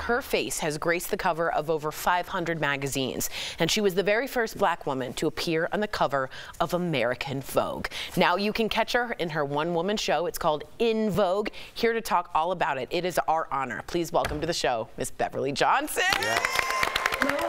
her face has graced the cover of over 500 magazines, and she was the very first black woman to appear on the cover of American Vogue. Now you can catch her in her one-woman show. It's called In Vogue. Here to talk all about it, it is our honor. Please welcome to the show, Miss Beverly Johnson. Yes. Hello.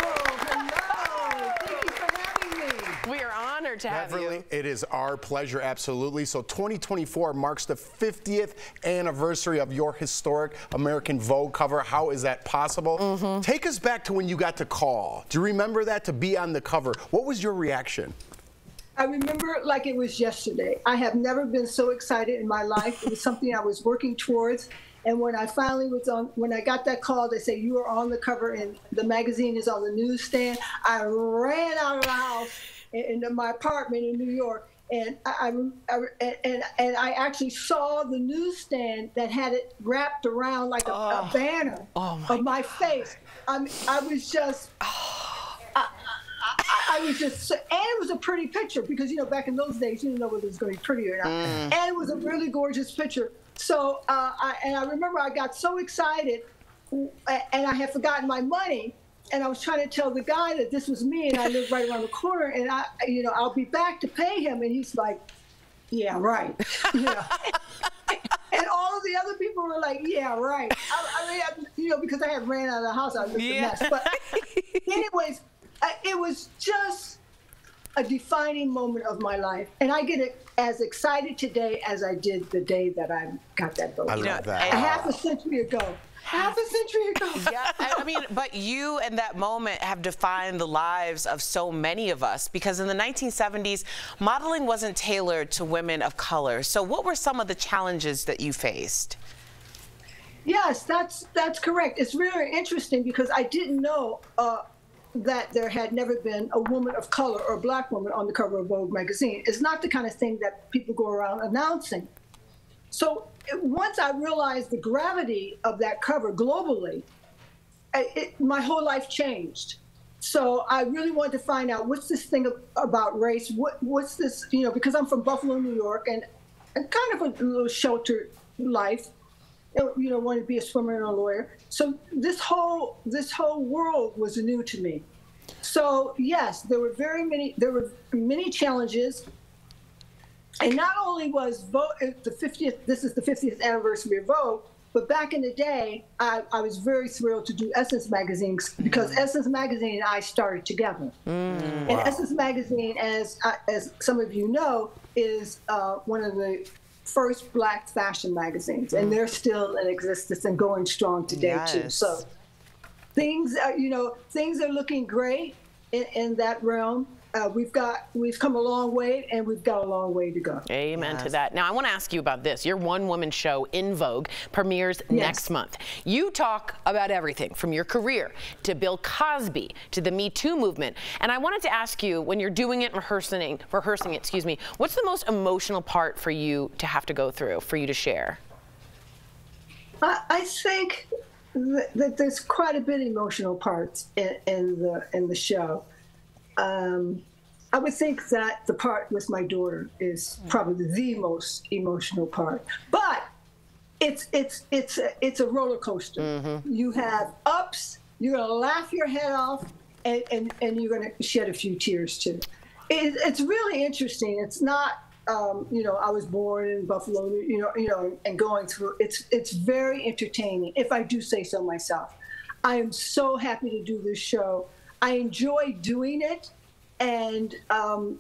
Thank you for having me. We are honored to have you. Beverly, it is our pleasure, absolutely. So 2024 marks the 50th anniversary of your historic American Vogue cover. How is that possible? Take us back to when you got the call. Do you remember that, to be on the cover? What was your reaction? I remember it like it was yesterday. I have never been so excited in my life. It was something I was working towards. And when I finally was on, when I got that call, they say you are on the cover and the magazine is on the newsstand. I ran out of the house into my apartment in New York, and I actually saw the newsstand that had it wrapped around like a banner of my face. I was just. I was just, and it was a pretty picture because, you know, back in those days, you didn't know whether it was going to be pretty or not. And it was a really gorgeous picture. So, I remember I got so excited, and I had forgotten my money, and I was trying to tell the guy that this was me, and I lived right around the corner, and I'll be back to pay him, and he's like, yeah, right. You know? And all of the other people were like, yeah, right. I mean, you know, because I had ran out of the house, I was a mess. But anyways, it was just a defining moment of my life. And I get as excited today as I did the day that I got that vote. I love that. Half a century ago. Half a century ago. Yeah, I mean, but you and that moment have defined the lives of so many of us, because in the 1970s, modeling wasn't tailored to women of color. So what were some of the challenges that you faced? Yes, that's correct. It's really interesting because I didn't know that there had never been a woman of color or a black woman on the cover of Vogue magazine. It's not the kind of thing that people go around announcing. So once I realized the gravity of that cover globally, my whole life changed. So I really wanted to find out, what's this thing about race? What's this, you know, because I'm from Buffalo, New York, and kind of a little sheltered life. You know, wanted to be a swimmer and a lawyer. So this whole world was new to me. So yes, there were many challenges. And not only was Vogue this is the 50th anniversary of Vogue, but back in the day, I was very thrilled to do Essence magazine because Essence magazine and I started together. And Essence magazine, as some of you know, is one of the first black fashion magazines, and they're still in existence and going strong today too. So things are, you know, things are looking great in that realm. We've come a long way, and we've got a long way to go. Amen to that. Now, I want to ask you about this. Your one-woman show, In Vogue, premieres next month. You talk about everything from your career to Bill Cosby to the Me Too movement. And I wanted to ask you, when you're doing it, rehearsing it, excuse me, what's the most emotional part for you to have to go through, for you to share? I think that there's quite a bit of emotional parts in the show. I would think that the part with my daughter is probably the most emotional part, but it's a roller coaster. You have ups, you're gonna laugh your head off, and you're gonna shed a few tears too. It's really interesting. It's not, you know, I was born in Buffalo, you know, and going through. It's very entertaining, if I do say so myself. I am so happy to do this show. I enjoy doing it, and I'm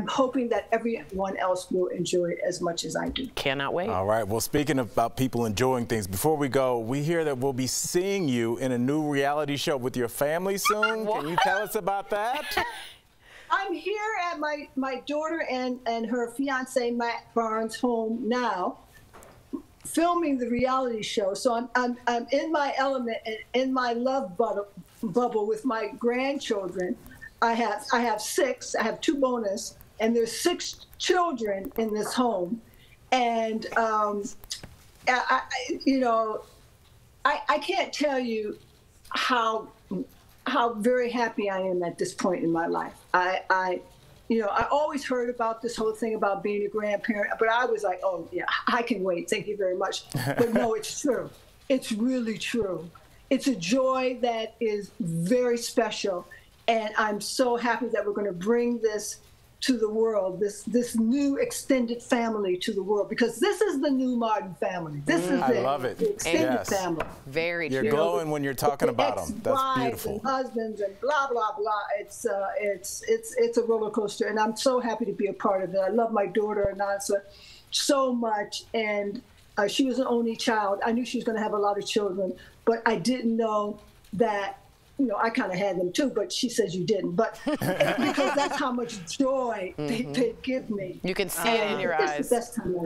hoping that everyone else will enjoy it as much as I do. Cannot wait. All right. Well, speaking about people enjoying things, before we go, we hear that we'll be seeing you in a new reality show with your family soon. Can you tell us about that? I'm here at my daughter and her fiance Matt Barnes' home now, filming the reality show. So I'm in my element and in my love bubble with my grandchildren. I have 6. I have 2 bonus, and there's 6 children in this home, and you know, I can't tell you how very happy I am at this point in my life. You know, I always heard about this whole thing about being a grandparent, but I was like, oh yeah, I can wait. Thank you very much. But no, it's true. It's really true. it's a joy that is very special. And I'm so happy that we're going to bring this to the world, this new extended family to the world, because this is the new modern family. This is the extended family. Very true. You're glowing when you're talking about them. That's beautiful. And husbands and blah blah blah. It's a roller coaster, and I'm so happy to be a part of it. I love my daughter Anansa so much, and she was an only child. I knew she was going to have a lot of children, but I didn't know that. You know, I kind of had them too, but she says you didn't. But because that's how much joy they give me. You can see it in your eyes.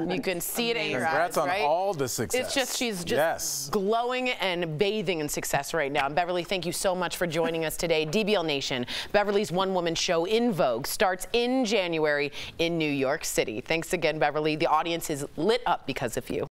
You can see it in your eyes. Congrats on all the success. It's just, she's just glowing and bathing in success right now. And Beverly, thank you so much for joining us today. DBL Nation, Beverly's one-woman show In Vogue starts in January in New York City. Thanks again, Beverly. The audience is lit up because of you.